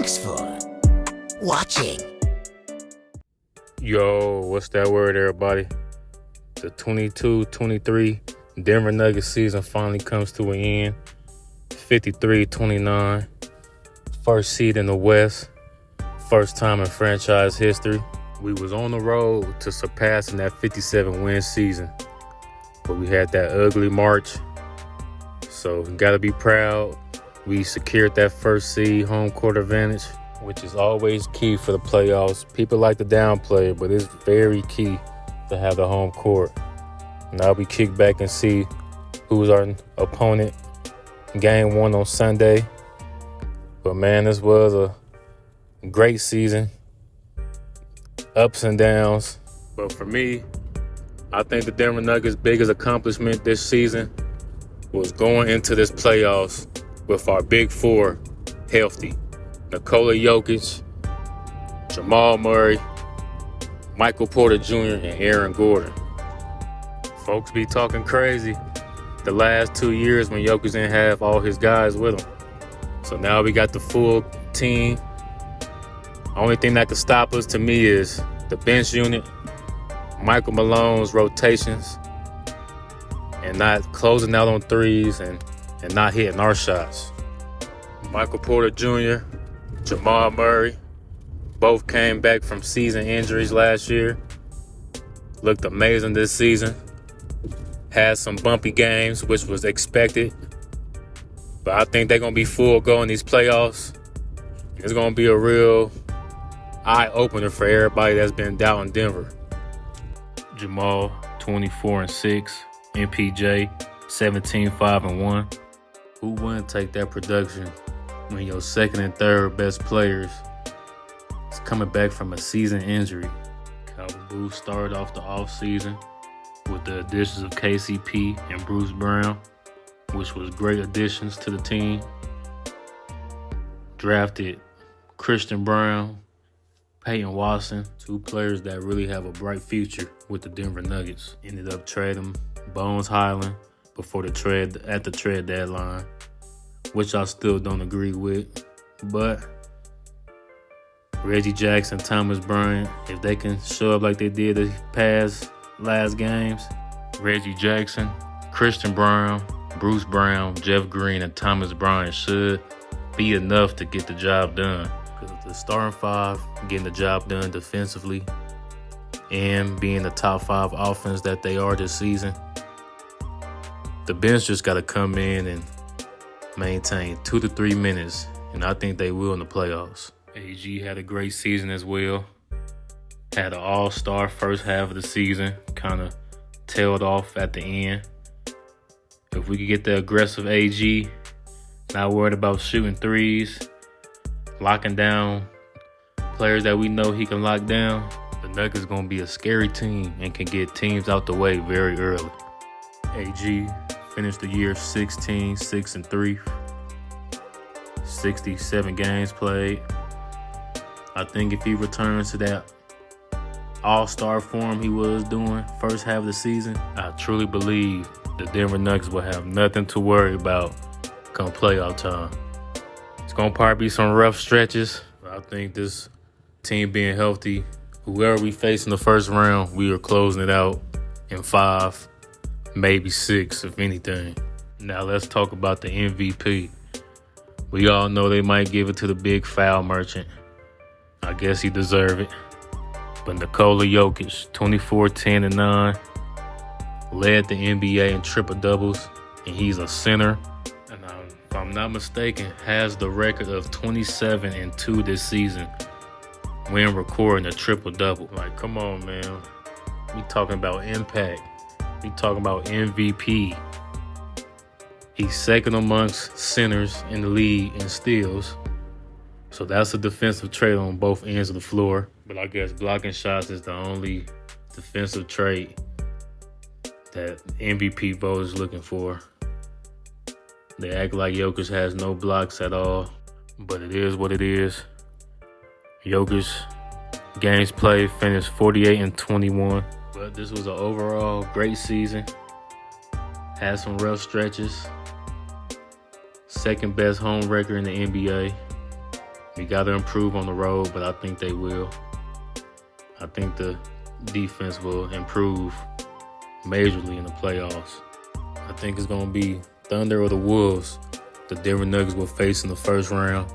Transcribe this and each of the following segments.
Thanks for watching. Yo, what's that word, everybody? The 22-23 Denver Nuggets season finally comes to an end. 53-29. First seed in the West. First time in franchise history. We was on the road to surpassing that 57-win season. But we had that ugly March. So we got to be proud. We secured that first seed home court advantage, which is always key for the playoffs. People like to downplay it, but it's very key to have the home court. Now we kick back and see who's our opponent. Game 1 on Sunday. But man, this was a great season. Ups and downs. But for me, I think the Denver Nuggets' biggest accomplishment this season was going into this playoffs with our big four healthy. Nikola Jokic, Jamal Murray, Michael Porter Jr., and Aaron Gordon. Folks be talking crazy the last 2 years when Jokic didn't have all his guys with him. So now we got the full team. Only thing that could stop us to me is the bench unit, Michael Malone's rotations, and not closing out on threes and not hitting our shots. Michael Porter Jr., Jamal Murray, both came back from season injuries last year. Looked amazing this season. Had some bumpy games, which was expected. But I think they're going to be full go in these playoffs. It's going to be a real eye-opener for everybody that's been doubting Denver. Jamal, 24-6. MPJ, 17-5-1. Who wouldn't take that production when your second and third best players is coming back from a season injury? Calvin Booth started off the offseason with the additions of KCP and Bruce Brown, which was great additions to the team. Drafted Christian Brown, Peyton Watson, two players that really have a bright future with the Denver Nuggets. Ended up trading Bones Highland before the trade deadline, which I still don't agree with. But Reggie Jackson, Thomas Bryant, if they can show up like they did the past last games, Reggie Jackson, Christian Brown, Bruce Brown, Jeff Green, and Thomas Bryant should be enough to get the job done. Because the starting five getting the job done defensively and being the top 5 offense that they are this season, the bench just got to come in and maintain 2 to 3 minutes, and I think they will in the playoffs. AG had a great season as well. Had an all-star first half of the season, kind of tailed off at the end. If we could get the aggressive AG, not worried about shooting threes, locking down players that we know he can lock down, the Nuggets going to be a scary team and can get teams out the way very early. AG finished the year 16-6-3, 67 games played. I think if he returns to that all-star form he was doing first half of the season, I truly believe the Denver Nuggets will have nothing to worry about come playoff time. It's going to probably be some rough stretches. I think this team being healthy, whoever we face in the first round, we are closing it out in 5, maybe 6, if anything. Now let's talk about the MVP. We all know they might give it to the big foul merchant. I guess he deserves it. But Nikola Jokic, 24-10-9, led the NBA in triple-doubles, and he's a center. And if I'm not mistaken, has the record of 27-2 this season when recording a triple-double. Like, come on, man. We talking about impact. We talking about MVP. He's second amongst centers in the league in steals. So that's a defensive trait on both ends of the floor. But I guess blocking shots is the only defensive trait that MVP voters looking for. They act like Jokic has no blocks at all, but it is what it is. Jokic, games played, finished 48-21. But this was an overall great season. Had some rough stretches. Second best home record in the NBA. We got to improve on the road, but I think they will. I think the defense will improve majorly in the playoffs. I think it's going to be Thunder or the Wolves the Denver Nuggets will face in the first round.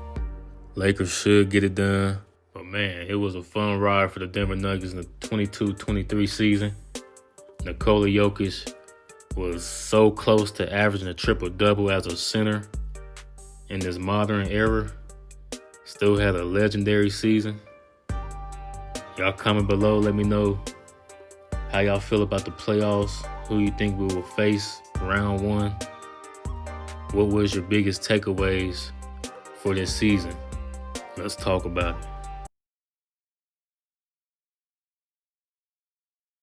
Lakers should get it done. But man, it was a fun ride for the Denver Nuggets in the 22-23 season. Nikola Jokic was so close to averaging a triple-double as a center in this modern era. Still had a legendary season. Y'all comment below, let me know how y'all feel about the playoffs, who you think we will face round one. What was your biggest takeaways for this season? Let's talk about it.